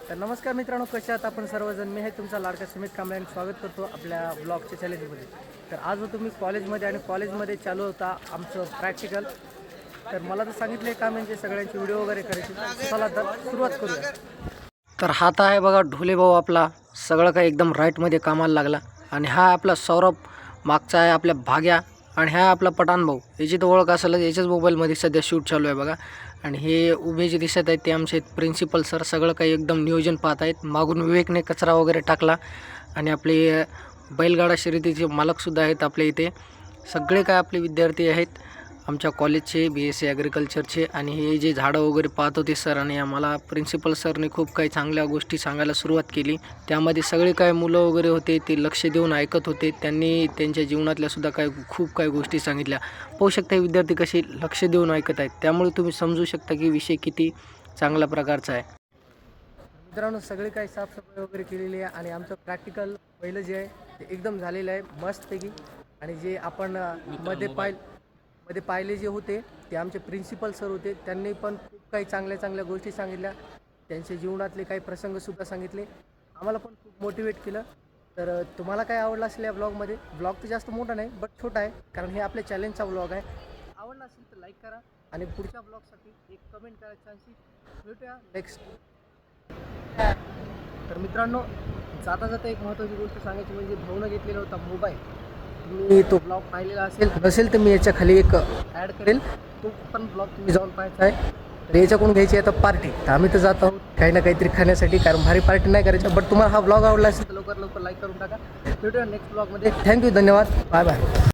तर नमस्कार मित्रांनो, कसे आहात आपण सर्वजण. मी आहे तुमचा लाडका सुमित कांबळे आणि स्वागत करतो आपल्या ब्लॉगच्या चॅलेंजमध्ये. तर आज होतो मी कॉलेजमध्ये आणि कॉलेजमध्ये चालू होता आमचं प्रॅक्टिकल. तर मला तर सांगितले का म्हणजे सगळ्यांची व्हिडिओ वगैरे करायची. चला तर सुरुवात करूया. तर हात आहे बघा ढोले भाऊ आपला, सगळं काही एकदम राईटमध्ये कामाला लागला. आणि हा आपला सौरभ, मागचा आहे आपल्या भाग्या, आणि हा आपला पठाण भाऊ. याची तर ओळख असेल, याच्याच मोबाईलमध्ये सध्या शूट चालू आहे बघा. आणि हे उभे जे दिसत आहेत ते आमचे प्रिन्सिपल सर, सगळं काही एकदम नियोजन पाहत आहेत. मागून विवेकने कचरा वगैरे टाकला. आणि आपले बैलगाडा शर्यतीचे मालकसुद्धा आहेत आपल्या इथे. सगळे काय आपले विद्यार्थी आहेत आमच्या कॉलेजचे, BSc ॲग्रिकल्चरचे. आणि हे जे झाडं वगैरे पाहत होते सर, आणि आम्हाला प्रिन्सिपल सरने खूप काही चांगल्या गोष्टी सांगायला सुरुवात केली. त्यामध्ये सगळे काय मुलं वगैरे होते ते लक्ष देऊन ऐकत होते. त्यांनी त्यांच्या जीवनातल्यासुद्धा खूप काही गोष्टी सांगितल्या. पाहू शकता विद्यार्थी कसे लक्ष देऊन ऐकत आहेत. त्यामुळे तुम्ही समजू शकता की विषय किती चांगल्या प्रकारचा आहे. मित्रांनो, सगळे काही साफसफाई वगैरे केलेली आहे. आणि आमचं प्रॅक्टिकल पहिलं जे आहे ते एकदम झालेलं आहे मस्तपैकी. आणि जे आपण मध्ये पाहिले जे होते ते आमचे प्रिन्सिपल सर होते. त्यांनी पण खूप काही चांगल्या चांगल्या गोष्टी सांगितल्या. त्यांच्या जीवनातले काही प्रसंगसुद्धा सांगितले. आम्हाला पण खूप मोटिवेट केलं. तर तुम्हाला काय आवडलं असेल या ब्लॉगमध्ये. ब्लॉग तर जास्त मोठा नाही बट छोटा आहे, कारण हे आपल्या चॅलेंजचा ब्लॉग आहे. आवडला असेल तर लाईक करा आणि पुढच्या ब्लॉगसाठी एक कमेंट करायची चान्स. भेटूया नेक्स्ट. तर मित्रांनो, जाता जाता एक महत्त्वाची गोष्ट सांगायची म्हणजे भाऊनं घेतलेला होता मोबाईल. तुम्ही तो ब्लॉग पाहिलेला नसेल तर मी याच्या खाली एक ॲड करेल. तो पण ब्लॉग तुम्ही जाऊन पाहायचा आहे. तर याच्याकडून घ्यायची आहे आता पार्टी. तर आम्ही तर जात आहोत काही ना काहीतरी खाण्यासाठी, कारण भारी पार्टी नाही करायची. बट तुम्हाला हा ब्लॉग आवडला असेल तर लवकर लाईक करून टाका. भेटूया नेक्स्ट ब्लॉगमध्ये. थँक्यू, धन्यवाद, बाय बाय.